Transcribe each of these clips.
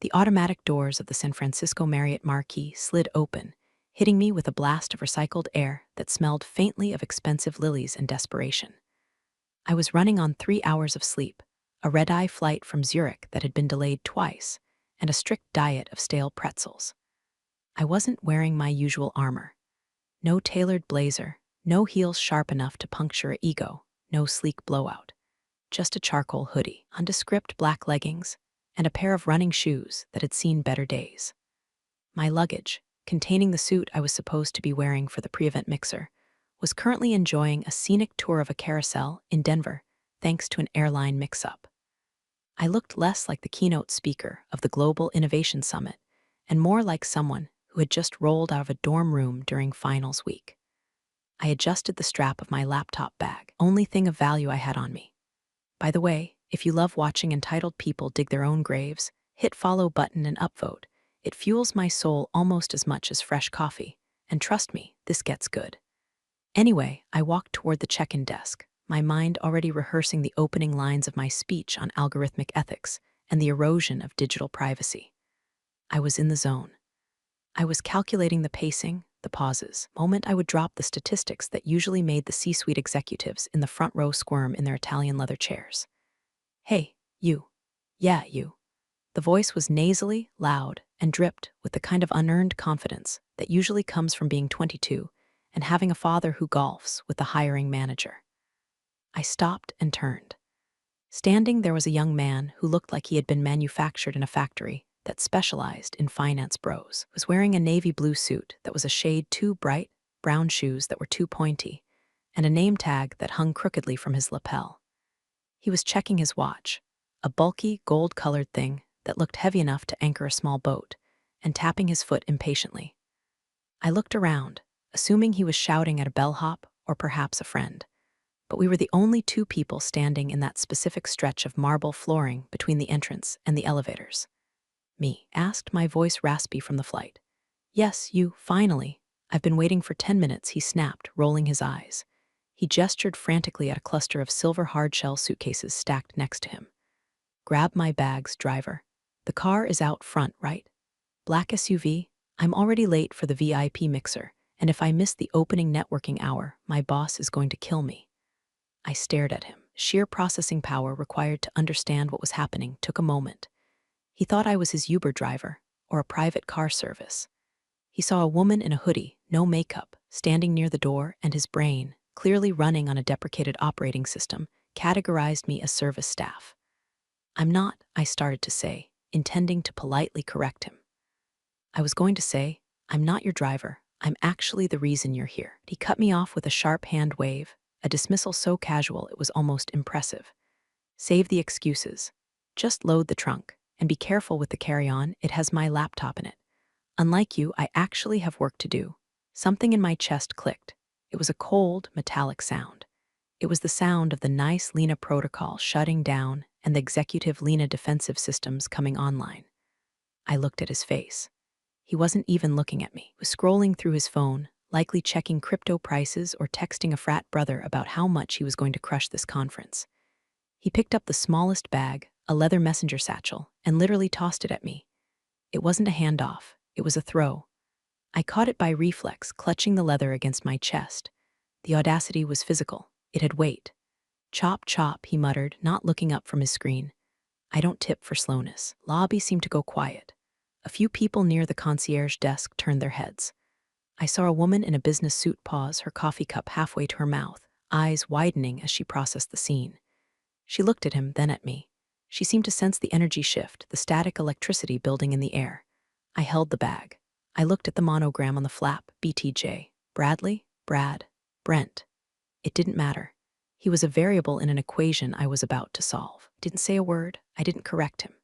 The automatic doors of the San Francisco Marriott Marquis slid open, hitting me with a blast of recycled air that smelled faintly of expensive lilies and desperation. I was running on 3 hours of sleep, a red-eye flight from Zurich that had been delayed twice, and a strict diet of stale pretzels. I wasn't wearing my usual armor. No tailored blazer, no heels sharp enough to puncture an ego, no sleek blowout. Just a charcoal hoodie, nondescript black leggings, and a pair of running shoes that had seen better days. My luggage, containing the suit I was supposed to be wearing for the pre-event mixer, was currently enjoying a scenic tour of a carousel in Denver thanks to an airline mix-up. I looked less like the keynote speaker of the Global Innovation Summit and more like someone who had just rolled out of a dorm room during finals week. I adjusted the strap of my laptop bag, only thing of value I had on me. By the way, if you love watching entitled people dig their own graves, hit follow button and upvote. It fuels my soul almost as much as fresh coffee, and trust me, this gets good. Anyway, I walked toward the check-in desk, my mind already rehearsing the opening lines of my speech on algorithmic ethics and the erosion of digital privacy. I was in the zone. I was calculating the pacing, the pauses, moment I would drop the statistics that usually made the C-suite executives in the front row squirm in their Italian leather chairs. Hey, you. Yeah, you. The voice was nasally, loud, and dripped with the kind of unearned confidence that usually comes from being 22 and having a father who golfs with the hiring manager. I stopped and turned. Standing there was a young man who looked like he had been manufactured in a factory that specialized in finance bros. He was wearing a navy blue suit that was a shade too bright, brown shoes that were too pointy, and a name tag that hung crookedly from his lapel. He was checking his watch, a bulky, gold-colored thing that looked heavy enough to anchor a small boat, and tapping his foot impatiently. I looked around, assuming he was shouting at a bellhop or perhaps a friend. But we were the only two people standing in that specific stretch of marble flooring between the entrance and the elevators. Me, asked, my voice raspy from the flight. Yes, you, finally. I've been waiting for 10 minutes, he snapped, rolling his eyes. He gestured frantically at a cluster of silver hard-shell suitcases stacked next to him. Grab my bags, driver. The car is out front, right? Black SUV? I'm already late for the VIP mixer, and if I miss the opening networking hour, my boss is going to kill me. I stared at him. Sheer processing power required to understand what was happening took a moment. He thought I was his Uber driver, or a private car service. He saw a woman in a hoodie, no makeup, standing near the door, and his brain, clearly running on a deprecated operating system, categorized me as service staff. I'm not, I started to say, intending to politely correct him. I was going to say, I'm not your driver, I'm actually the reason you're here. He cut me off with a sharp hand wave, a dismissal so casual it was almost impressive. Save the excuses. Just load the trunk, and be careful with the carry-on, it has my laptop in it. Unlike you, I actually have work to do. Something in my chest clicked. It was a cold, metallic sound. It was the sound of the nice Lena protocol shutting down and the executive Lena defensive systems coming online. I looked at his face. He wasn't even looking at me. He was scrolling through his phone, likely checking crypto prices or texting a frat brother about how much he was going to crush this conference. He picked up the smallest bag, a leather messenger satchel, and literally tossed it at me. It wasn't a handoff, it was a throw. I caught it by reflex, clutching the leather against my chest. The audacity was physical. It had weight. Chop, chop, he muttered, not looking up from his screen. I don't tip for slowness. Lobby seemed to go quiet. A few people near the concierge desk turned their heads. I saw a woman in a business suit pause, her coffee cup halfway to her mouth, eyes widening as she processed the scene. She looked at him, then at me. She seemed to sense the energy shift, the static electricity building in the air. I held the bag. I looked at the monogram on the flap, BTJ. Bradley, Brad, Brent. It didn't matter. He was a variable in an equation I was about to solve. I didn't say a word. I didn't correct him.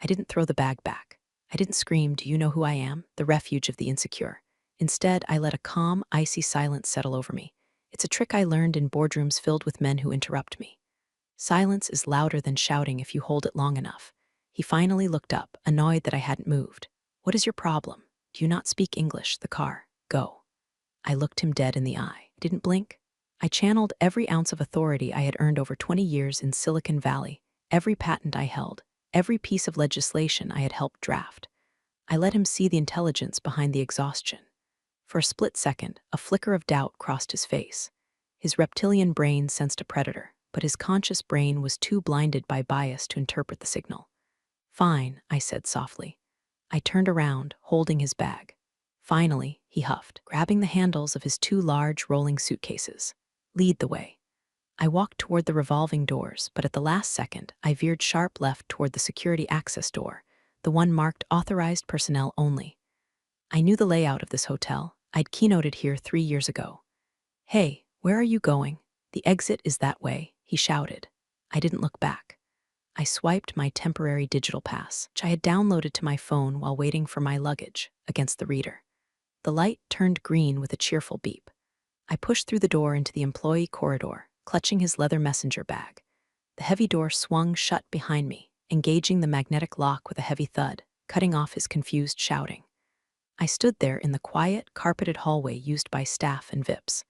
I didn't throw the bag back. I didn't scream, "Do you know who I am?" The refuge of the insecure. Instead, I let a calm, icy silence settle over me. It's a trick I learned in boardrooms filled with men who interrupt me. Silence is louder than shouting if you hold it long enough. He finally looked up, annoyed that I hadn't moved. What is your problem? Do you not speak English? The car. Go. I looked him dead in the eye. Didn't blink. I channeled every ounce of authority I had earned over 20 years in Silicon Valley, every patent I held, every piece of legislation I had helped draft. I let him see the intelligence behind the exhaustion. For a split second, a flicker of doubt crossed his face. His reptilian brain sensed a predator, but his conscious brain was too blinded by bias to interpret the signal. "Fine," I said softly. I turned around, holding his bag. "Finally," he huffed, grabbing the handles of his two large rolling suitcases. "Lead the way." I walked toward the revolving doors, but at the last second, I veered sharp left toward the security access door, the one marked authorized personnel only. I knew the layout of this hotel. I'd keynoted here 3 years ago. "Hey, where are you going? The exit is that way," he shouted. I didn't look back. I swiped my temporary digital pass, which I had downloaded to my phone while waiting for my luggage, against the reader. The light turned green with a cheerful beep. I pushed through the door into the employee corridor, clutching his leather messenger bag. The heavy door swung shut behind me, engaging the magnetic lock with a heavy thud, cutting off his confused shouting. I stood there in the quiet, carpeted hallway used by staff and VIPs.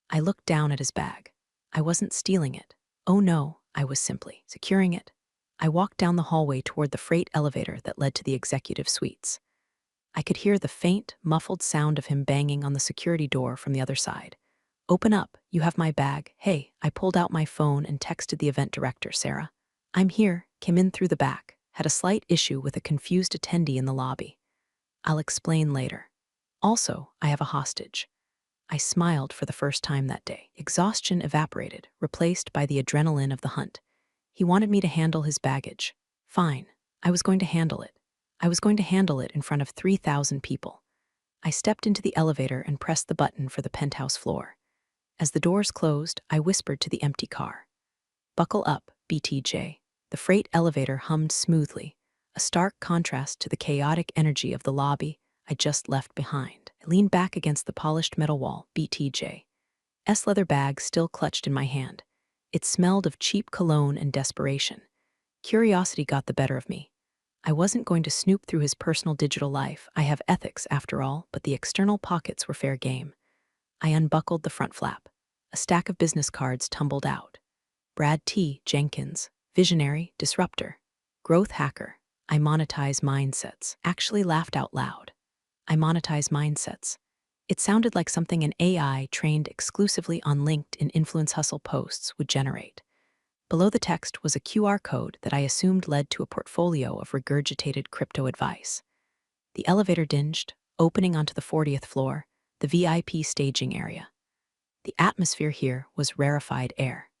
I looked down at his bag. I wasn't stealing it. Oh no, I was simply securing it. I walked down the hallway toward the freight elevator that led to the executive suites. I could hear the faint, muffled sound of him banging on the security door from the other side. "Open up, you have my bag." "Hey," I pulled out my phone and texted the event director, Sarah. "I'm here," came in through the back, had a slight issue with a confused attendee in the lobby. "I'll explain later. Also, I have a hostage." I smiled for the first time that day. Exhaustion evaporated, replaced by the adrenaline of the hunt. He wanted me to handle his baggage. Fine. I was going to handle it. I was going to handle it in front of 3,000 people. I stepped into the elevator and pressed the button for the penthouse floor. As the doors closed, I whispered to the empty car. "Buckle up, BTJ." The freight elevator hummed smoothly, a stark contrast to the chaotic energy of the lobby I just left behind. I leaned back against the polished metal wall, BTJ. Leather bag still clutched in my hand. It smelled of cheap cologne and desperation. Curiosity got the better of me. I wasn't going to snoop through his personal digital life. I have ethics, after all, but the external pockets were fair game. I unbuckled the front flap. A stack of business cards tumbled out. Brad T. Jenkins, visionary, disruptor, growth hacker. I monetize mindsets. Actually laughed out loud. I monetize mindsets. It sounded like something an AI trained exclusively on LinkedIn influence hustle posts would generate. Below the text was a QR code that I assumed led to a portfolio of regurgitated crypto advice. The elevator dinged, opening onto the 40th floor, the VIP staging area. The atmosphere here was rarefied air.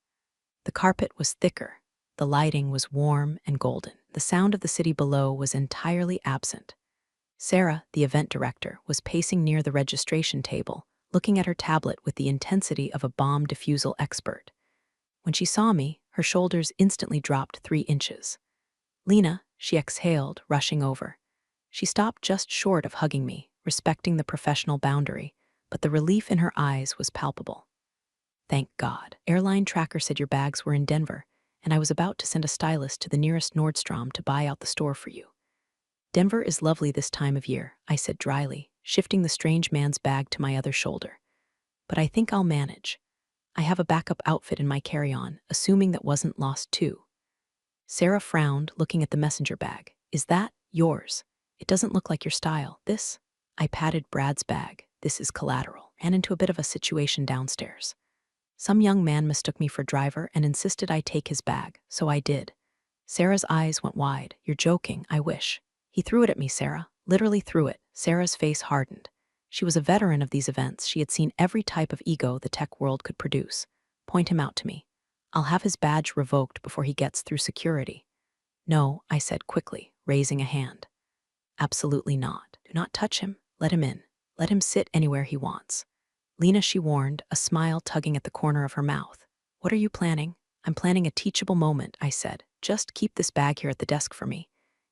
The carpet was thicker. The lighting was warm and golden. The sound of the city below was entirely absent. Sarah, the event director, was pacing near the registration table, looking at her tablet with the intensity of a bomb defusal expert. When she saw me, her shoulders instantly dropped 3 inches. "Lena," she exhaled, rushing over. She stopped just short of hugging me, respecting the professional boundary, but the relief in her eyes was palpable. "Thank God. Airline tracker said your bags were in Denver, and I was about to send a stylist to the nearest Nordstrom to buy out the store for you." "Denver is lovely this time of year," I said dryly, shifting the strange man's bag to my other shoulder. "But I think I'll manage. I have a backup outfit in my carry-on, assuming that wasn't lost too." Sarah frowned, looking at the messenger bag. "Is that yours? It doesn't look like your style." "This?" I patted Brad's bag. "This is collateral." Ran into a bit of a situation downstairs. Some young man mistook me for driver and insisted I take his bag, so I did. Sarah's eyes went wide. "You're joking, I wish." "He threw it at me, Sarah. Literally threw it." Sarah's face hardened. She was a veteran of these events. She had seen every type of ego the tech world could produce. "Point him out to me. I'll have his badge revoked before he gets through security." "No," I said quickly, raising a hand. "Absolutely not. Do not touch him. Let him in. Let him sit anywhere he wants." "Lena," she warned, a smile tugging at the corner of her mouth. "What are you planning?" "I'm planning a teachable moment," I said. "Just keep this bag here at the desk for me.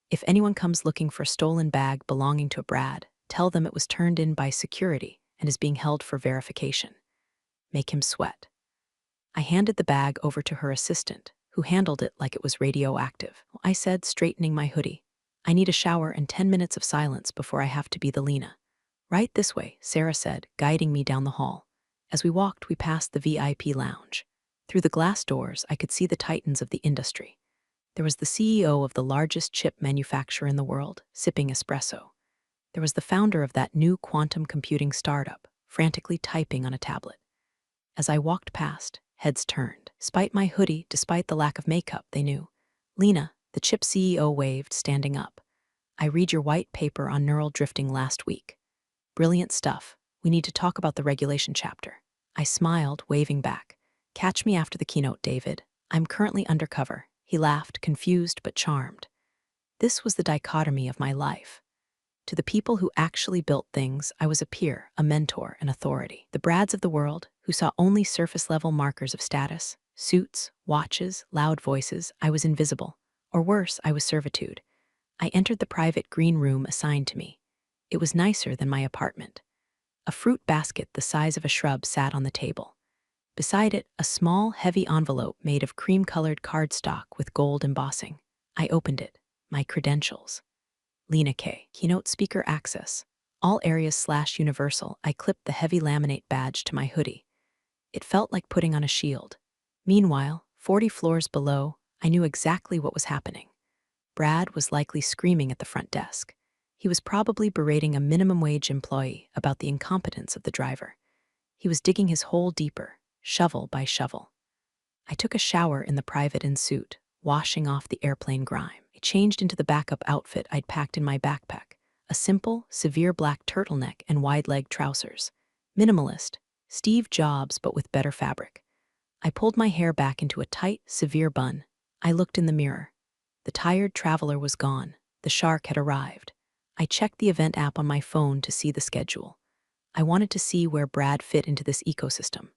If anyone comes looking for a stolen bag belonging to a Brad, tell them it was turned in by security and is being held for verification. Make him sweat." I handed the bag over to her assistant, who handled it like it was radioactive. I said, straightening my hoodie, "I need a shower and 10 minutes of silence before I have to be the Lena." "Right this way," Sarah said, guiding me down the hall. As we walked, we passed the VIP lounge. Through the glass doors, I could see the titans of the industry. There was the CEO of the largest chip manufacturer in the world, sipping espresso. There was the founder of that new quantum computing startup, frantically typing on a tablet. As I walked past, heads turned. Despite my hoodie, despite the lack of makeup, they knew. Lena, the chip CEO, waved, standing up. I read your white paper on neural drifting last week. Brilliant stuff. We need to talk about the regulation chapter. I smiled, waving back. Catch me after the keynote, David. I'm currently undercover. He laughed, confused but charmed. This was the dichotomy of my life. To the people who actually built things, I was a peer, a mentor, an authority. The Brads of the world, who saw only surface-level markers of status, suits, watches, loud voices, I was invisible. Or worse, I was servitude. I entered the private green room assigned to me. It was nicer than my apartment. A fruit basket the size of a shrub sat on the table. Beside it, a small, heavy envelope made of cream-colored cardstock with gold embossing. I opened it. My credentials. Lena K. Keynote speaker access. All areas/universal. I clipped the heavy laminate badge to my hoodie. It felt like putting on a shield. Meanwhile, 40 floors below, I knew exactly what was happening. Brad was likely screaming at the front desk. He was probably berating a minimum wage employee about the incompetence of the driver. He was digging his hole deeper, shovel by shovel. I took a shower in the private in suit, washing off the airplane grime. I changed into the backup outfit I'd packed in my backpack, a simple, severe black turtleneck and wide-leg trousers. Minimalist, Steve Jobs but with better fabric. I pulled my hair back into a tight, severe bun. I looked in the mirror. The tired traveler was gone. The shark had arrived. I checked the event app on my phone to see the schedule. I wanted to see where Brad fit into this ecosystem.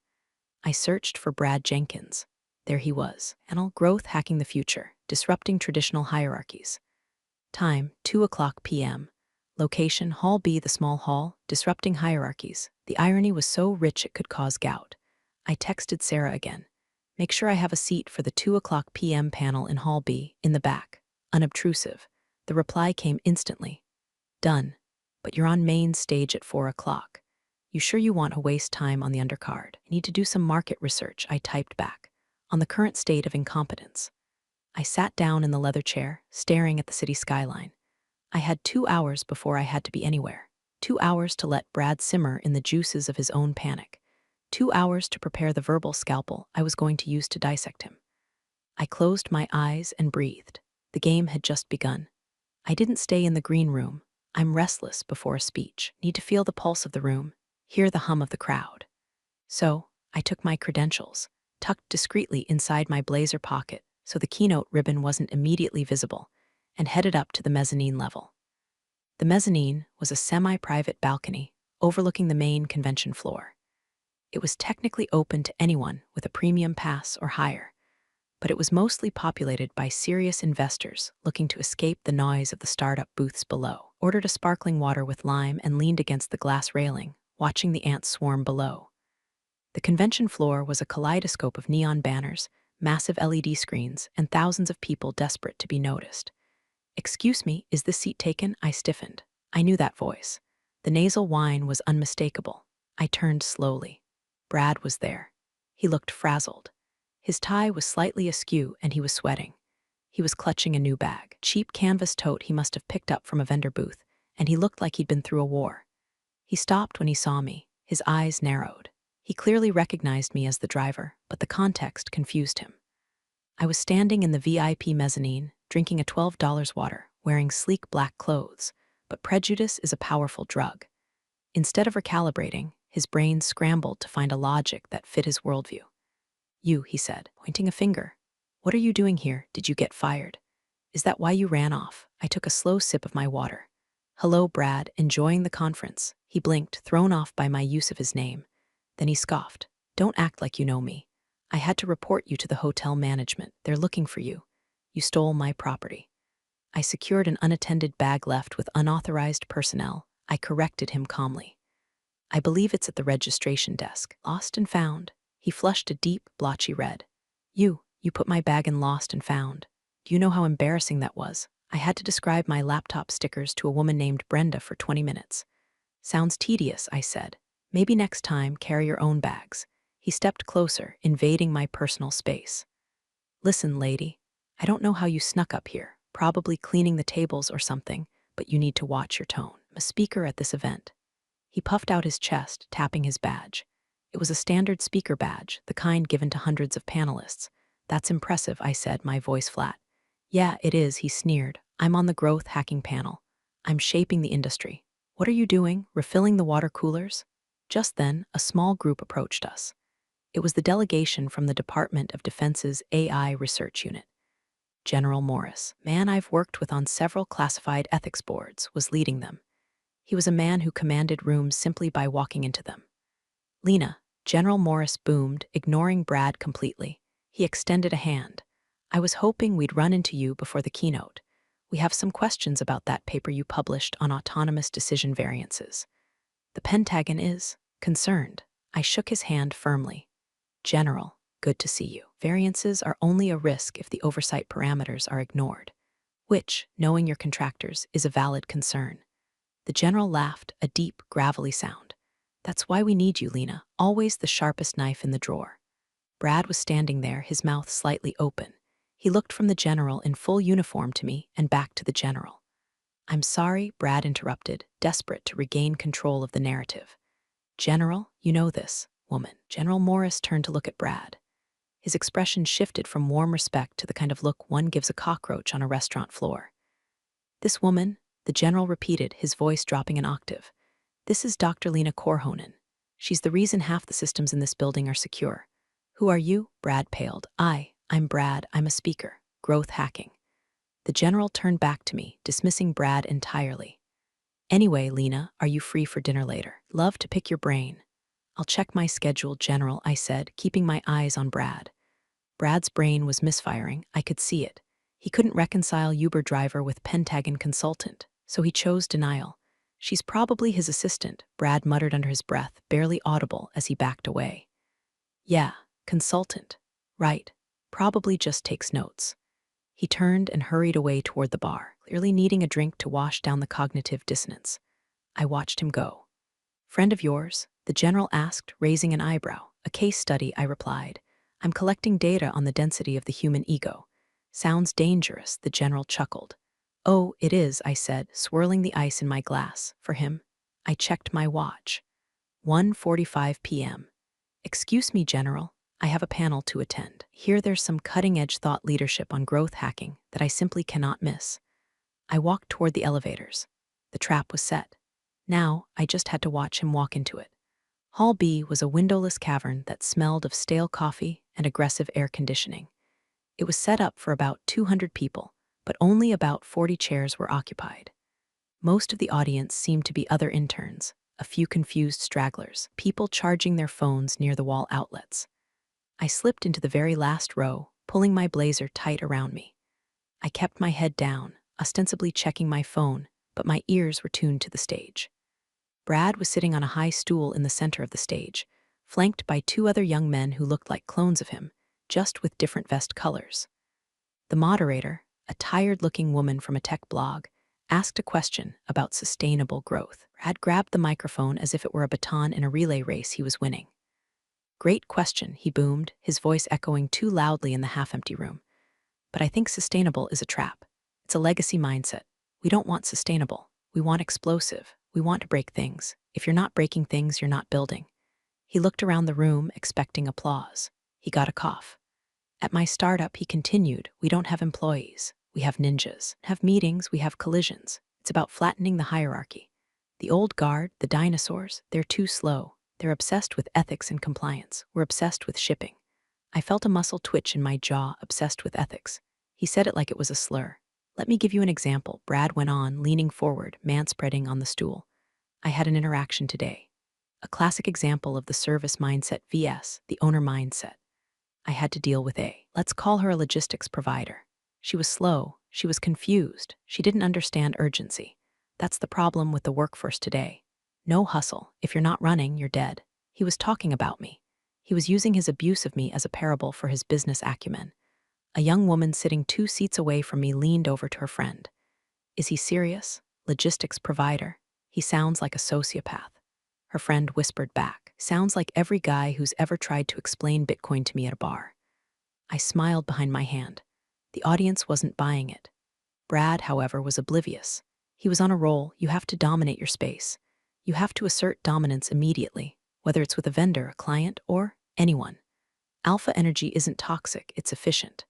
I searched for Brad Jenkins. There he was. Panel growth hacking the future, disrupting traditional hierarchies. Time, 2:00 p.m. Location, Hall B, the small hall, disrupting hierarchies. The irony was so rich it could cause gout. I texted Sarah again. Make sure I have a seat for the 2:00 p.m. panel in Hall B, in the back. Unobtrusive. The reply came instantly. Done. But you're on main stage at 4:00. You sure you want to waste time on the undercard? I need to do some market research, I typed back, on the current state of incompetence. I sat down in the leather chair, staring at the city skyline. I had 2 hours before I had to be anywhere. 2 hours to let Brad simmer in the juices of his own panic. 2 hours to prepare the verbal scalpel I was going to use to dissect him. I closed my eyes and breathed. The game had just begun. I didn't stay in the green room. I'm restless before a speech. Need to feel the pulse of the room, hear the hum of the crowd. So, I took my credentials, tucked discreetly inside my blazer pocket so the keynote ribbon wasn't immediately visible, and headed up to the mezzanine level. The mezzanine was a semi-private balcony overlooking the main convention floor. It was technically open to anyone with a premium pass or higher, but it was mostly populated by serious investors looking to escape the noise of the startup booths below. Ordered a sparkling water with lime and leaned against the glass railing, watching the ants swarm below. The convention floor was a kaleidoscope of neon banners, massive LED screens, and thousands of people desperate to be noticed. Excuse me, is this seat taken? I stiffened. I knew that voice. The nasal whine was unmistakable. I turned slowly. Brad was there. He looked frazzled. His tie was slightly askew and he was sweating. He was clutching a new bag, cheap canvas tote he must have picked up from a vendor booth, and he looked like he'd been through a war. He stopped when he saw me, his eyes narrowed. He clearly recognized me as the driver, but the context confused him. I was standing in the VIP mezzanine, drinking a $12 water, wearing sleek black clothes, but prejudice is a powerful drug. Instead of recalibrating, his brain scrambled to find a logic that fit his worldview. You, he said, pointing a finger. What are you doing here? Did you get fired? Is that why you ran off? I took a slow sip of my water. Hello, Brad, enjoying the conference. He blinked, thrown off by my use of his name. Then he scoffed. Don't act like you know me. I had to report you to the hotel management. They're looking for you. You stole my property. I secured an unattended bag left with unauthorized personnel. I corrected him calmly. I believe it's at the registration desk. Lost and found. He flushed a deep, blotchy red. You put my bag in lost and found. Do you know how embarrassing that was? I had to describe my laptop stickers to a woman named Brenda for 20 minutes. Sounds tedious, I said. Maybe next time, carry your own bags. He stepped closer, invading my personal space. Listen, lady. I don't know how you snuck up here, probably cleaning the tables or something, but you need to watch your tone. I'm a speaker at this event. He puffed out his chest, tapping his badge. It was a standard speaker badge, the kind given to hundreds of panelists. That's impressive, I said, my voice flat. Yeah, it is, he sneered. I'm on the growth hacking panel. I'm shaping the industry. What are you doing, refilling the water coolers? Just then, a small group approached us. It was the delegation from the Department of Defense's AI Research Unit. General Morris, man I've worked with on several classified ethics boards, was leading them. He was a man who commanded rooms simply by walking into them. Lena, General Morris boomed, ignoring Brad completely. He extended a hand. I was hoping we'd run into you before the keynote. We have some questions about that paper you published on autonomous decision variances. The Pentagon is concerned. I shook his hand firmly. General, good to see you. Variances are only a risk if the oversight parameters are ignored, which, knowing your contractors, is a valid concern. The general laughed, a deep, gravelly sound. That's why we need you, Lena, always the sharpest knife in the drawer. Brad was standing there, his mouth slightly open. He looked from the general in full uniform to me and back to the general. I'm sorry, Brad interrupted, desperate to regain control of the narrative. General, you know this, woman. General Morris turned to look at Brad. His expression shifted from warm respect to the kind of look one gives a cockroach on a restaurant floor. This woman, the general repeated, his voice dropping an octave. This is Dr. Lena Korhonen. She's the reason half the systems in this building are secure. Who are you? Brad paled. I'm Brad. I'm a speaker. Growth hacking. The general turned back to me, dismissing Brad entirely. Anyway, Lena, are you free for dinner later? Love to pick your brain. I'll check my schedule, General, I said, keeping my eyes on Brad. Brad's brain was misfiring. I could see it. He couldn't reconcile Uber driver with Pentagon consultant, so he chose denial. She's probably his assistant, Brad muttered under his breath, barely audible as he backed away. Yeah, consultant. Right. Probably just takes notes. He turned and hurried away toward the bar, clearly needing a drink to wash down the cognitive dissonance. I watched him go. Friend of yours? The general asked, raising an eyebrow. A case study, I replied. I'm collecting data on the density of the human ego. Sounds dangerous, the general chuckled. Oh, it is, I said, swirling the ice in my glass. For him? I checked my watch. 1:45 p.m. Excuse me, General. I have a panel to attend. Here there's some cutting-edge thought leadership on growth hacking that I simply cannot miss. I walked toward the elevators. The trap was set. Now, I just had to watch him walk into it. Hall B was a windowless cavern that smelled of stale coffee and aggressive air conditioning. It was set up for about 200 people, but only about 40 chairs were occupied. Most of the audience seemed to be other interns, a few confused stragglers, people charging their phones near the wall outlets. I slipped into the very last row, pulling my blazer tight around me. I kept my head down, ostensibly checking my phone, but my ears were tuned to the stage. Brad was sitting on a high stool in the center of the stage, flanked by two other young men who looked like clones of him, just with different vest colors. The moderator, a tired-looking woman from a tech blog, asked a question about sustainable growth. Brad grabbed the microphone as if it were a baton in a relay race he was winning. Great question, he boomed, his voice echoing too loudly in the half-empty room. But I think sustainable is a trap. It's a legacy mindset. We don't want sustainable. We want explosive. We want to break things. If you're not breaking things, you're not building. He looked around the room, expecting applause. He got a cough. At my startup, he continued, we don't have employees. We have ninjas. Have meetings, we have collisions. It's about flattening the hierarchy. The old guard, the dinosaurs, they're too slow. They're obsessed with ethics and compliance. We're obsessed with shipping. I felt a muscle twitch in my jaw, obsessed with ethics. He said it like it was a slur. Let me give you an example, Brad went on, leaning forward, manspreading on the stool. I had an interaction today. A classic example of the service mindset vs. the owner mindset. I had to deal with let's call her a logistics provider. She was slow, she was confused, she didn't understand urgency. That's the problem with the workforce today. No hustle. If you're not running, you're dead. He was talking about me. He was using his abuse of me as a parable for his business acumen. A young woman sitting 2 seats away from me leaned over to her friend. Is he serious? Logistics provider? He sounds like a sociopath. Her friend whispered back. Sounds like every guy who's ever tried to explain Bitcoin to me at a bar. I smiled behind my hand. The audience wasn't buying it. Brad, however, was oblivious. He was on a roll. You have to dominate your space. You have to assert dominance immediately, whether it's with a vendor, a client, or anyone. Alpha energy isn't toxic, it's efficient.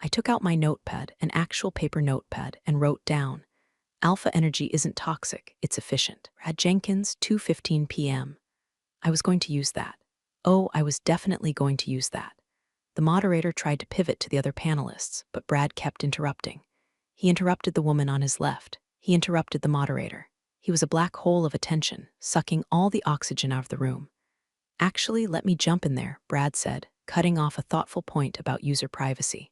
I took out my notepad, an actual paper notepad, and wrote down, Alpha energy isn't toxic, it's efficient. Brad Jenkins, 2:15 p.m. I was going to use that. Oh, I was definitely going to use that. The moderator tried to pivot to the other panelists, but Brad kept interrupting. He interrupted the woman on his left. He interrupted the moderator. He was a black hole of attention, sucking all the oxygen out of the room. Actually, let me jump in there, Brad said, cutting off a thoughtful point about user privacy.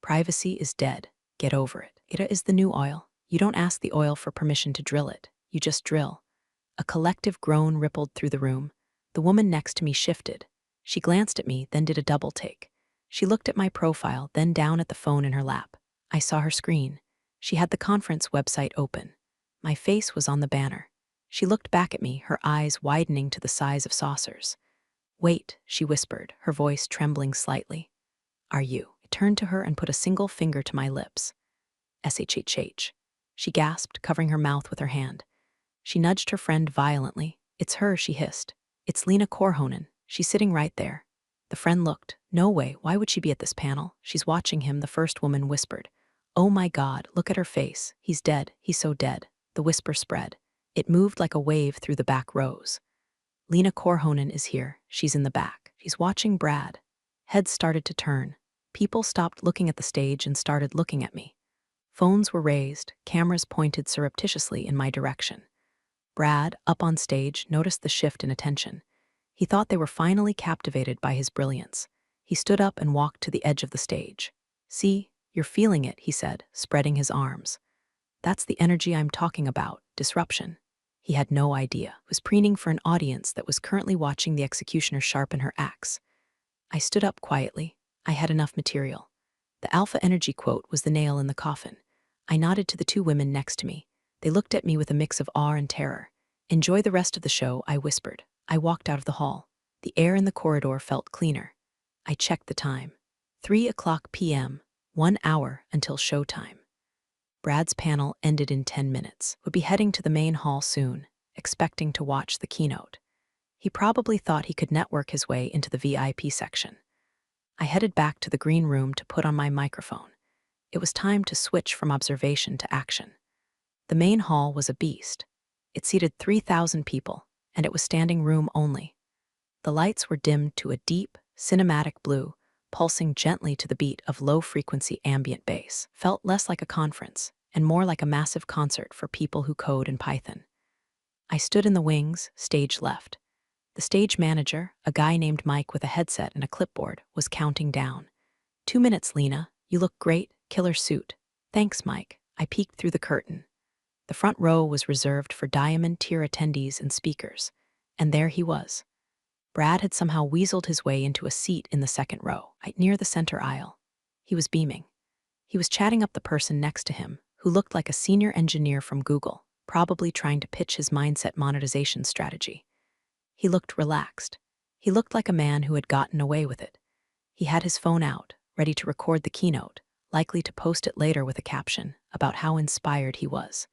Privacy is dead. Get over it. It is the new oil. You don't ask the oil for permission to drill it. You just drill. A collective groan rippled through the room. The woman next to me shifted. She glanced at me, then did a double take. She looked at my profile, then down at the phone in her lap. I saw her screen. She had the conference website open. My face was on the banner. She looked back at me, her eyes widening to the size of saucers. Wait, she whispered, her voice trembling slightly. Are you? I turned to her and put a single finger to my lips. SHHH. She gasped, covering her mouth with her hand. She nudged her friend violently. It's her, she hissed. It's Lena Korhonen. She's sitting right there. The friend looked. No way, why would she be at this panel? She's watching him, the first woman whispered. Oh my God, look at her face. He's dead. He's so dead. The whisper spread. It moved like a wave through the back rows. Lena Korhonen is here. She's in the back. She's watching Brad. Heads started to turn. People stopped looking at the stage and started looking at me. Phones were raised, cameras pointed surreptitiously in my direction. Brad, up on stage, noticed the shift in attention. He thought they were finally captivated by his brilliance. He stood up and walked to the edge of the stage. See, you're feeling it, he said, spreading his arms. That's the energy I'm talking about, disruption. He had no idea. He was preening for an audience that was currently watching the executioner sharpen her axe. I stood up quietly. I had enough material. The alpha energy quote was the nail in the coffin. I nodded to the two women next to me. They looked at me with a mix of awe and terror. Enjoy the rest of the show, I whispered. I walked out of the hall. The air in the corridor felt cleaner. I checked the time. 3:00 p.m., 1 hour until showtime. Brad's panel ended in 10 minutes. Would be heading to the main hall soon, expecting to watch the keynote. He probably thought he could network his way into the VIP section. I headed back to the green room to put on my microphone. It was time to switch from observation to action. The main hall was a beast. It seated 3,000 people, and it was standing room only. The lights were dimmed to a deep, cinematic blue, pulsing gently to the beat of low-frequency ambient bass. Felt less like a conference, and more like a massive concert for people who code in Python. I stood in the wings, stage left. The stage manager, a guy named Mike with a headset and a clipboard, was counting down. 2 minutes, Lena. You look great. Killer suit. Thanks, Mike. I peeked through the curtain. The front row was reserved for diamond tier attendees and speakers. And there he was. Brad had somehow weaseled his way into a seat in the second row, right near the center aisle. He was beaming. He was chatting up the person next to him, who looked like a senior engineer from Google, probably trying to pitch his mindset monetization strategy. He looked relaxed. He looked like a man who had gotten away with it. He had his phone out, ready to record the keynote, likely to post it later with a caption about how inspired he was.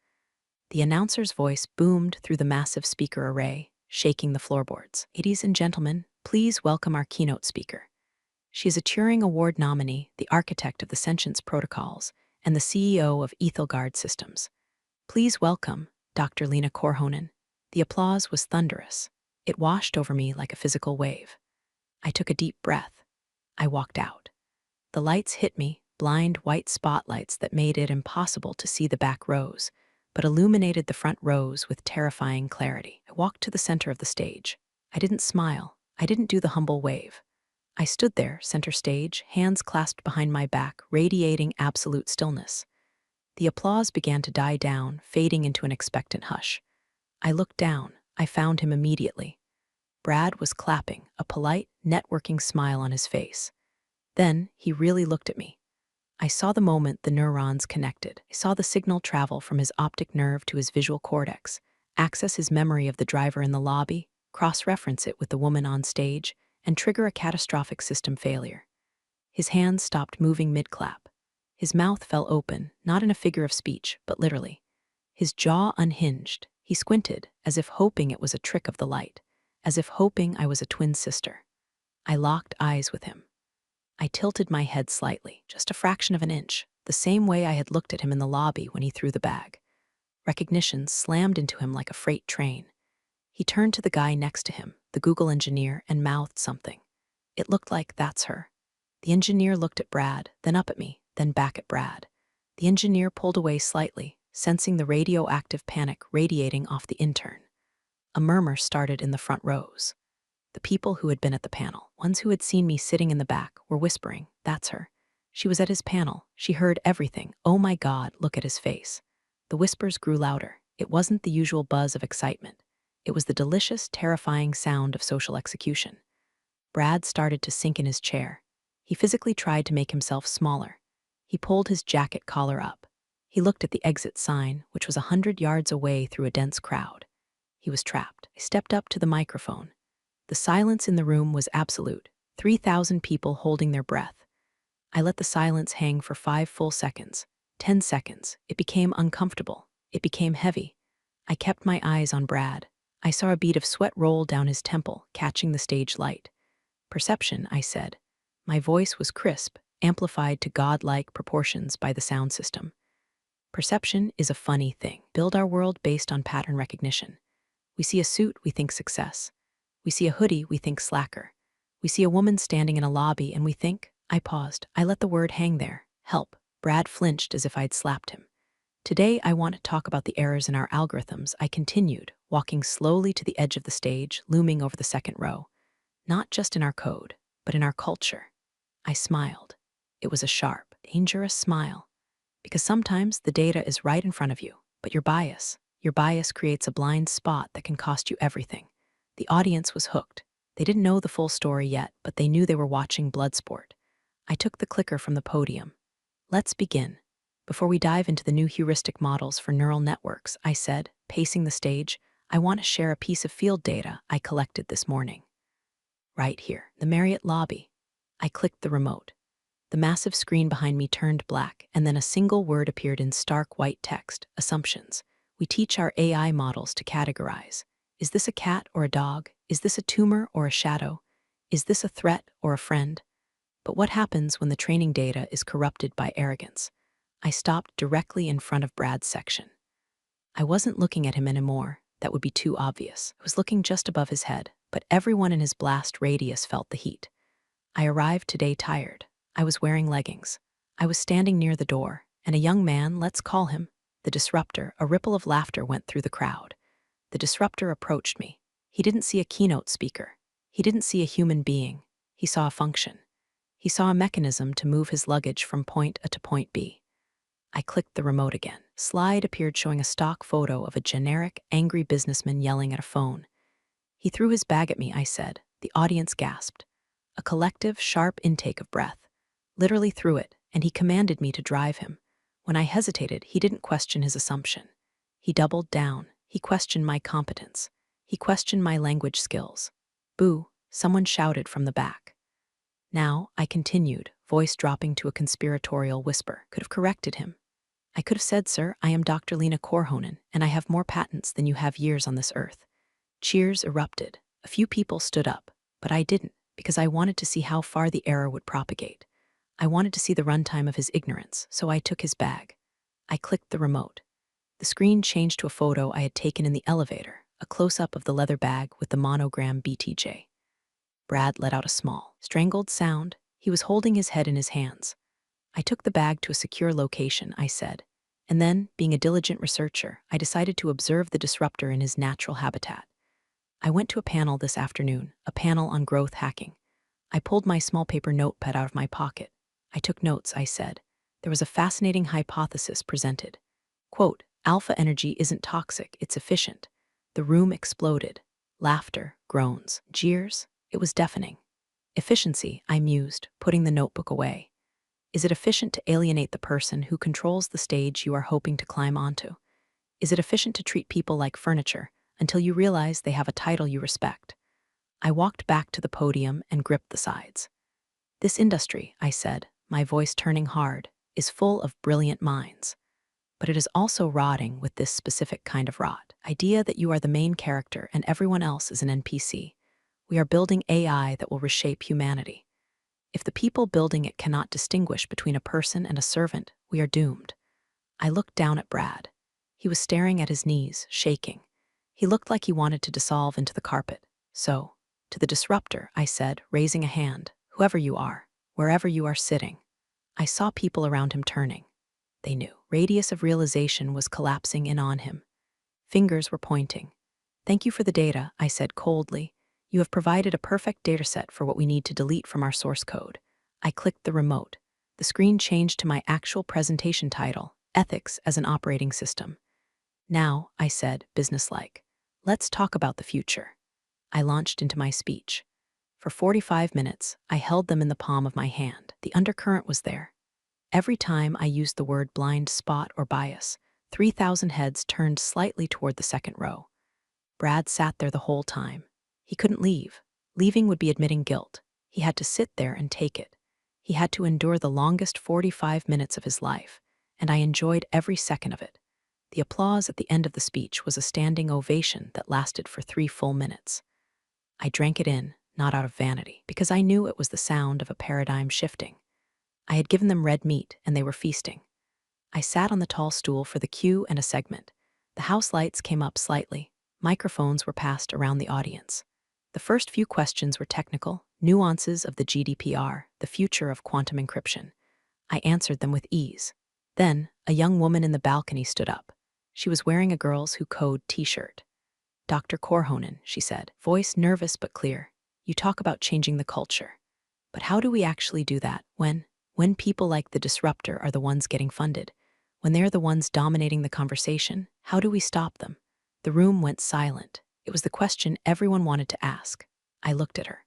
The announcer's voice boomed through the massive speaker array, shaking the floorboards. Ladies and gentlemen, please welcome our keynote speaker. She is a Turing Award nominee, the architect of the sentience protocols, and the CEO of Ethelgard Systems. Please welcome Dr. Lena Korhonen. The applause was thunderous. It washed over me like a physical wave. I took a deep breath. I walked out. The lights hit me, blind white spotlights that made it impossible to see the back rows, but illuminated the front rows with terrifying clarity. I walked to the center of the stage. I didn't smile. I didn't do the humble wave. I stood there, center stage, hands clasped behind my back, radiating absolute stillness. The applause began to die down, fading into an expectant hush. I looked down. I found him immediately. Brad was clapping, a polite, networking smile on his face. Then he really looked at me. I saw the moment the neurons connected. I saw the signal travel from his optic nerve to his visual cortex, access his memory of the driver in the lobby, cross-reference it with the woman on stage, and trigger a catastrophic system failure. His hands stopped moving mid-clap. His mouth fell open, not in a figure of speech, but literally. His jaw unhinged. He squinted, as if hoping it was a trick of the light, as if hoping I was a twin sister. I locked eyes with him. I tilted my head slightly, just a fraction of an inch, the same way I had looked at him in the lobby when he threw the bag. Recognition slammed into him like a freight train. He turned to the guy next to him, the Google engineer, and mouthed something. It looked like, "That's her." The engineer looked at Brad, then up at me, then back at Brad. The engineer pulled away slightly, sensing the radioactive panic radiating off the intern. A murmur started in the front rows. The people who had been at the panel, ones who had seen me sitting in the back, were whispering, "That's her." She was at his panel. She heard everything. Oh my God, look at his face. The whispers grew louder. It wasn't the usual buzz of excitement. It was the delicious, terrifying sound of social execution. Brad started to sink in his chair. He physically tried to make himself smaller. He pulled his jacket collar up. He looked at the exit sign, which was 100 yards away through a dense crowd. He was trapped. I stepped up to the microphone. The silence in the room was absolute, 3,000 people holding their breath. I let the silence hang for 5 full seconds, 10 seconds. It became uncomfortable. It became heavy. I kept my eyes on Brad. I saw a bead of sweat roll down his temple, catching the stage light. "Perception," I said. My voice was crisp, amplified to godlike proportions by the sound system. "Perception is a funny thing. Build our world based on pattern recognition. We see a suit, we think success. We see a hoodie, we think slacker. We see a woman standing in a lobby, and we think—" I paused. I let the word hang there. "Help." Brad flinched as if I'd slapped him. "Today, I want to talk about the errors in our algorithms," I continued, walking slowly to the edge of the stage, looming over the second row. "Not just in our code, but in our culture." I smiled. It was a sharp, dangerous smile. Because sometimes the data is right in front of you, but your bias creates a blind spot that can cost you everything. The audience was hooked. They didn't know the full story yet, but they knew they were watching Bloodsport. I took the clicker from the podium. "Let's begin. Before we dive into the new heuristic models for neural networks," I said, pacing the stage, "I want to share a piece of field data I collected this morning." Right here, the Marriott lobby. I clicked the remote. The massive screen behind me turned black, and then a single word appeared in stark white text: assumptions. We teach our AI models to categorize. Is this a cat or a dog? Is this a tumor or a shadow? Is this a threat or a friend? But what happens when the training data is corrupted by arrogance? I stopped directly in front of Brad's section. I wasn't looking at him anymore. That would be too obvious. I was looking just above his head, but everyone in his blast radius felt the heat. I arrived today tired. I was wearing leggings. I was standing near the door, and a young man, let's call him the disruptor. A ripple of laughter went through the crowd. The disruptor approached me. He didn't see a keynote speaker. He didn't see a human being. He saw a function. He saw a mechanism to move his luggage from point A to point B. I clicked the remote again. Slide appeared showing a stock photo of a generic, angry businessman yelling at a phone. "He threw his bag at me," I said. The audience gasped. A collective, sharp intake of breath. Literally threw it, and he commanded me to drive him. When I hesitated, he didn't question his assumption. He doubled down. He questioned my competence. He questioned my language skills. "Boo," someone shouted from the back. Now, I continued, voice dropping to a conspiratorial whisper. Could have corrected him. I could have said, "Sir, I am Dr. Lena Korhonen, and I have more patents than you have years on this earth." Cheers erupted. A few people stood up, but I didn't, because I wanted to see how far the error would propagate. I wanted to see the runtime of his ignorance, so I took his bag. I clicked the remote. The screen changed to a photo I had taken in the elevator, a close-up of the leather bag with the monogram BTJ. Brad let out a small, strangled sound. He was holding his head in his hands. "I took the bag to a secure location," I said. And then, being a diligent researcher, I decided to observe the disruptor in his natural habitat. I went to a panel this afternoon, a panel on growth hacking. I pulled my small paper notepad out of my pocket. I took notes, I said. There was a fascinating hypothesis presented. Quote, "Alpha energy isn't toxic, it's efficient." The room exploded. Laughter, groans, jeers. It was deafening. "Efficiency," I mused, putting the notebook away. Is it efficient to alienate the person who controls the stage you are hoping to climb onto? Is it efficient to treat people like furniture until you realize they have a title you respect? I walked back to the podium and gripped the sides. "This industry," I said, my voice turning hard, is full of brilliant minds. But it is also rotting with this specific kind of rot. Idea that you are the main character and everyone else is an NPC. We are building AI that will reshape humanity. If the people building it cannot distinguish between a person and a servant, we are doomed. I looked down at Brad. He was staring at his knees, shaking. He looked like he wanted to dissolve into the carpet. So, to the disruptor, I said, raising a hand, whoever you are, wherever you are sitting. I saw people around him turning. They knew. Radius of realization was collapsing in on him. Fingers were pointing. Thank you for the data, I said coldly. You have provided a perfect dataset for what we need to delete from our source code. I clicked the remote. The screen changed to my actual presentation title, Ethics as an Operating System. Now, I said, businesslike, let's talk about the future. I launched into my speech. For 45 minutes, I held them in the palm of my hand. The undercurrent was there. Every time I used the word blind spot or bias, 3,000 heads turned slightly toward the second row. Brad sat there the whole time. He couldn't leave. Leaving would be admitting guilt. He had to sit there and take it. He had to endure the longest 45 minutes of his life, and I enjoyed every second of it. The applause at the end of the speech was a standing ovation that lasted for 3 full minutes. I drank it in, not out of vanity, because I knew it was the sound of a paradigm shifting. I had given them red meat, and they were feasting. I sat on the tall stool for the cue and a segment. The house lights came up slightly. Microphones were passed around the audience. The first few questions were technical, nuances of the GDPR, the future of quantum encryption. I answered them with ease. Then, a young woman in the balcony stood up. She was wearing a Girls Who Code t-shirt. Dr. Korhonen, she said, voice nervous but clear. You talk about changing the culture. But how do we actually do that when people like the disruptor are the ones getting funded? When they're the ones dominating the conversation, how do we stop them? The room went silent. It was the question everyone wanted to ask. I looked at her.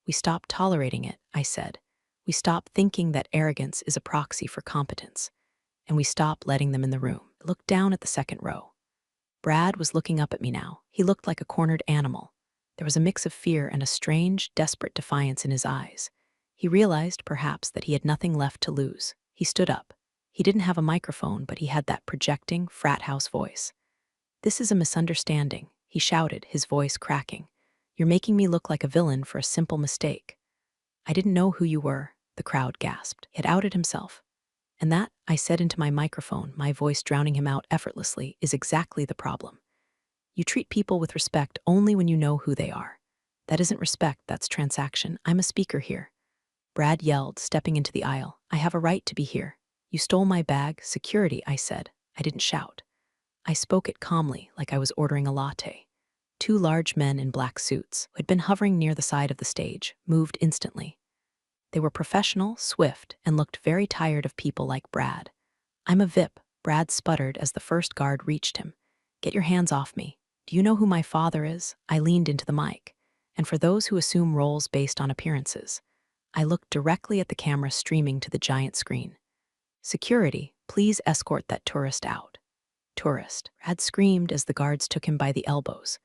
We stop tolerating it, I said. We stop thinking that arrogance is a proxy for competence. And we stop letting them in the room. I looked down at the second row. Brad was looking up at me now. He looked like a cornered animal. There was a mix of fear and a strange, desperate defiance in his eyes. He realized, perhaps, that he had nothing left to lose. He stood up. He didn't have a microphone, but he had that projecting, frat house voice. This is a misunderstanding, he shouted, his voice cracking. You're making me look like a villain for a simple mistake. I didn't know who you were, the crowd gasped. He had outed himself. And that, I said into my microphone, my voice drowning him out effortlessly, is exactly the problem. You treat people with respect only when you know who they are. That isn't respect, that's transaction. I'm a speaker here. Brad yelled, stepping into the aisle. I have a right to be here. You stole my bag, security, I said. I didn't shout. I spoke it calmly, like I was ordering a latte. 2 large men in black suits, who had been hovering near the side of the stage, moved instantly. They were professional, swift, and looked very tired of people like Brad. I'm a VIP, Brad sputtered as the first guard reached him. Get your hands off me. Do you know who my father is? I leaned into the mic. And for those who assume roles based on appearances, I looked directly at the camera streaming to the giant screen. Security, please escort that tourist out. Tourist, Brad screamed as the guards took him by the elbows.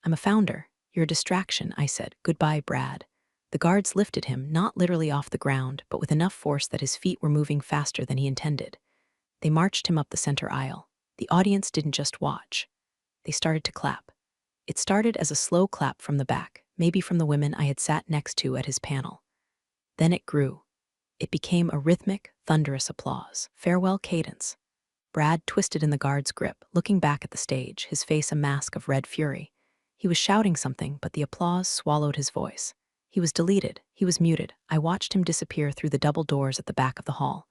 I'm a founder. You're a distraction, I said. Goodbye, Brad. The guards lifted him, not literally off the ground, but with enough force that his feet were moving faster than he intended. They marched him up the center aisle. The audience didn't just watch. They started to clap. It started as a slow clap from the back, maybe from the women I had sat next to at his panel. Then it grew. It became a rhythmic, thunderous applause. Farewell cadence. Brad twisted in the guard's grip, looking back at the stage, his face a mask of red fury. He was shouting something, but the applause swallowed his voice. He was deleted. He was muted. I watched him disappear through the double doors at the back of the hall.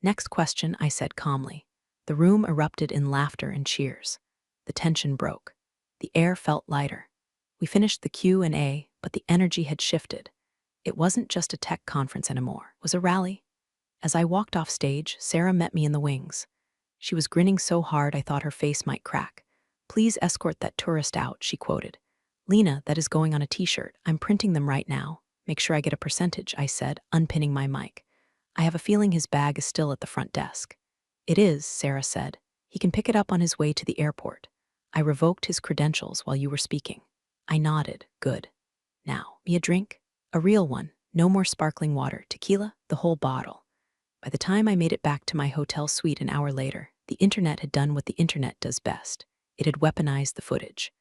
Next question, I said calmly. The room erupted in laughter and cheers. The tension broke. The air felt lighter. We finished the Q&A, but the energy had shifted. It wasn't just a tech conference anymore. It was a rally. As I walked off stage, Sarah met me in the wings. She was grinning so hard I thought her face might crack. Please escort that tourist out, she quoted. Lena, that is going on a t-shirt. I'm printing them right now. Make sure I get a percentage, I said, unpinning my mic. I have a feeling his bag is still at the front desk. It is, Sarah said. He can pick it up on his way to the airport. I revoked his credentials while you were speaking. I nodded. Good. Now, me a drink? A real one. No more sparkling water. Tequila? The whole bottle. By the time I made it back to my hotel suite an hour later, the internet had done what the internet does best. It had weaponized the footage.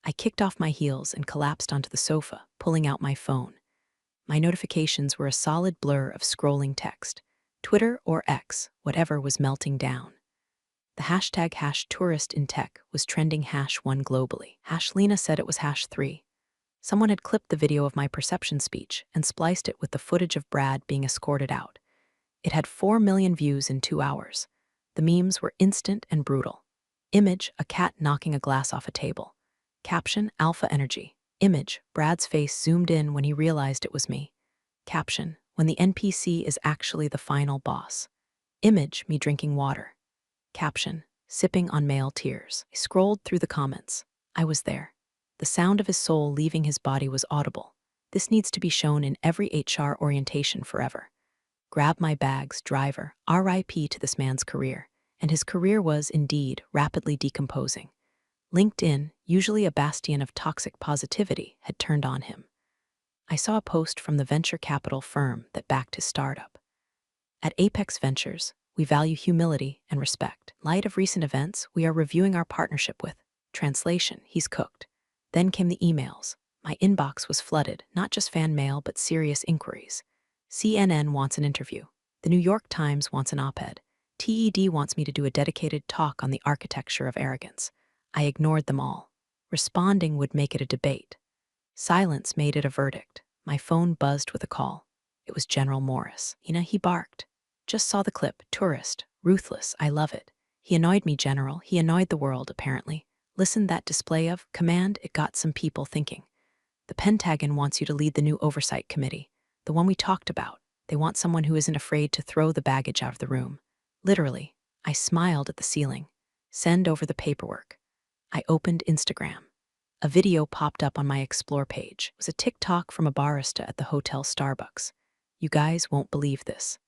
I kicked off my heels and collapsed onto the sofa, pulling out my phone. My notifications were a solid blur of scrolling text. Twitter or X, whatever was melting down. The hashtag #tourist_in_tech was trending #1 globally. #Lena said it was #3. Someone had clipped the video of my perception speech and spliced it with the footage of Brad being escorted out. It had 4 million views in 2 hours. The memes were instant and brutal. Image, a cat knocking a glass off a table. Caption, alpha energy. Image, Brad's face zoomed in when he realized it was me. Caption, when the NPC is actually the final boss. Image, me drinking water. Caption, sipping on male tears. I scrolled through the comments. I was there. The sound of his soul leaving his body was audible. This needs to be shown in every HR orientation forever. Grab my bags, driver, RIP to this man's career. And his career was, indeed, rapidly decomposing. LinkedIn, usually a bastion of toxic positivity, had turned on him. I saw a post from the venture capital firm that backed his startup. At Apex Ventures, we value humility and respect. In light of recent events, we are reviewing our partnership with. Translation, he's cooked. Then came the emails. My inbox was flooded, not just fan mail, but serious inquiries. CNN wants an interview. The New York Times wants an op-ed. TED wants me to do a dedicated talk on the architecture of arrogance. I ignored them all. Responding would make it a debate. Silence made it a verdict. My phone buzzed with a call. It was General Morris. He barked. Just saw the clip. Tourist. Ruthless. I love it. He annoyed me, General. He annoyed the world, apparently. Listen, that display of command, it got some people thinking. The Pentagon wants you to lead the new oversight committee. The one we talked about. They want someone who isn't afraid to throw the baggage out of the room. Literally. I smiled at the ceiling. Send over the paperwork. I opened Instagram. A video popped up on my Explore page. It was a TikTok from a barista at the hotel Starbucks. You guys won't believe this.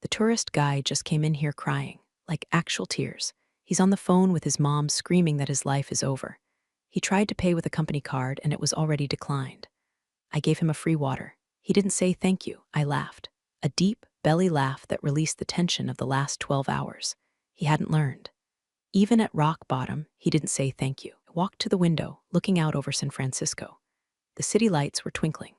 The tourist guy just came in here crying, like actual tears. He's on the phone with his mom screaming that his life is over. He tried to pay with a company card and it was already declined. I gave him a free water. He didn't say thank you. I laughed. A deep, belly laugh that released the tension of the last 12 hours. He hadn't learned. Even at rock bottom, he didn't say thank you. I walked to the window, looking out over San Francisco. The city lights were twinkling.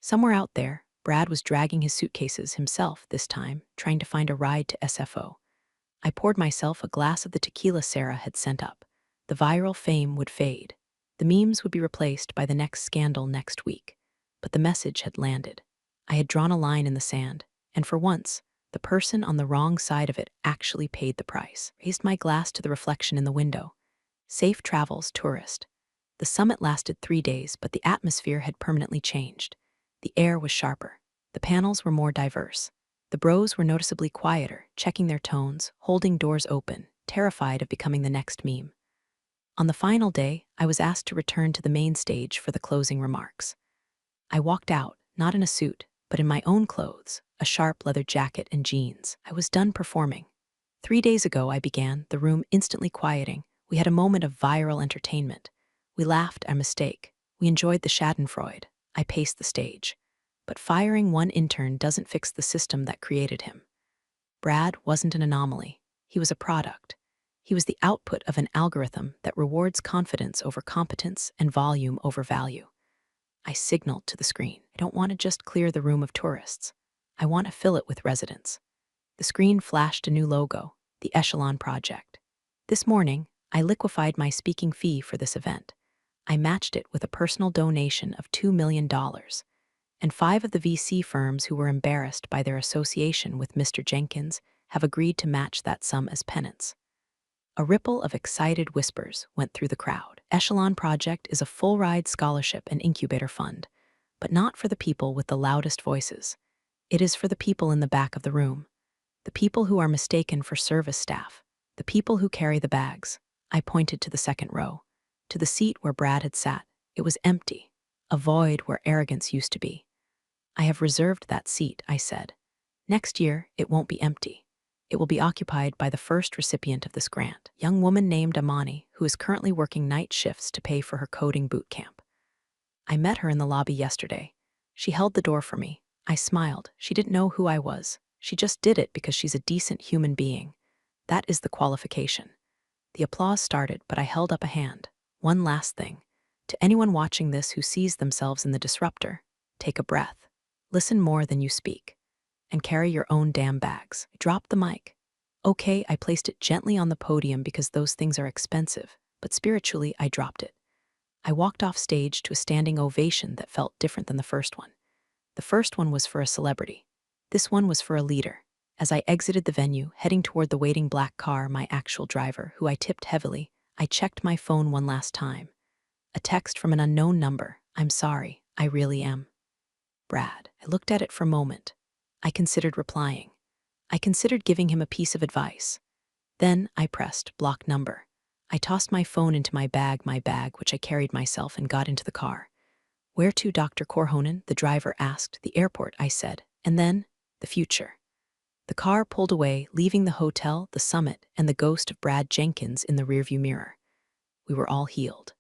Somewhere out there, Brad was dragging his suitcases himself this time, trying to find a ride to SFO. I poured myself a glass of the tequila Sarah had sent up. The viral fame would fade. The memes would be replaced by the next scandal next week. But the message had landed. I had drawn a line in the sand, and for once, the person on the wrong side of it actually paid the price. Raised my glass to the reflection in the window. Safe travels, tourist. The summit lasted 3 days, but the atmosphere had permanently changed. The air was sharper. The panels were more diverse. The bros were noticeably quieter, checking their tones, holding doors open, terrified of becoming the next meme. On the final day, I was asked to return to the main stage for the closing remarks. I walked out, not in a suit, but in my own clothes, a sharp leather jacket and jeans. I was done performing. 3 days ago, I began, the room instantly quieting. We had a moment of viral entertainment. We laughed at our mistake. We enjoyed the schadenfreude. I paced the stage. But firing one intern doesn't fix the system that created him. Brad wasn't an anomaly. He was a product. He was the output of an algorithm that rewards confidence over competence and volume over value. I signaled to the screen. I don't want to just clear the room of tourists. I want to fill it with residents. The screen flashed a new logo, the Echelon Project. This morning, I liquefied my speaking fee for this event. I matched it with a personal donation of $2 million. And 5 of the VC firms who were embarrassed by their association with Mr. Jenkins have agreed to match that sum as penance. A ripple of excited whispers went through the crowd. Echelon Project is a full-ride scholarship and incubator fund, but not for the people with the loudest voices. It is for the people in the back of the room, the people who are mistaken for service staff, the people who carry the bags. I pointed to the second row, to the seat where Brad had sat. It was empty, a void where arrogance used to be. I have reserved that seat, I said. Next year, it won't be empty. It will be occupied by the first recipient of this grant, a young woman named Amani, who is currently working night shifts to pay for her coding boot camp. I met her in the lobby yesterday. She held the door for me. I smiled. She didn't know who I was. She just did it because she's a decent human being. That is the qualification. The applause started, but I held up a hand. One last thing. To anyone watching this who sees themselves in the disruptor, take a breath. Listen more than you speak. And carry your own damn bags. I dropped the mic. Okay, I placed it gently on the podium because those things are expensive, but spiritually, I dropped it. I walked off stage to a standing ovation that felt different than the first one. The first one was for a celebrity. This one was for a leader. As I exited the venue, heading toward the waiting black car, my actual driver, who I tipped heavily, I checked my phone one last time. A text from an unknown number. I'm sorry, I really am. Brad. I looked at it for a moment. I considered replying. I considered giving him a piece of advice. Then I pressed block number. I tossed my phone into my bag, which I carried myself, and got into the car. Where to, Dr. Korhonen? The driver asked. The airport, I said. And then, the future. The car pulled away, leaving the hotel, the summit, and the ghost of Brad Jenkins in the rearview mirror. We were all healed.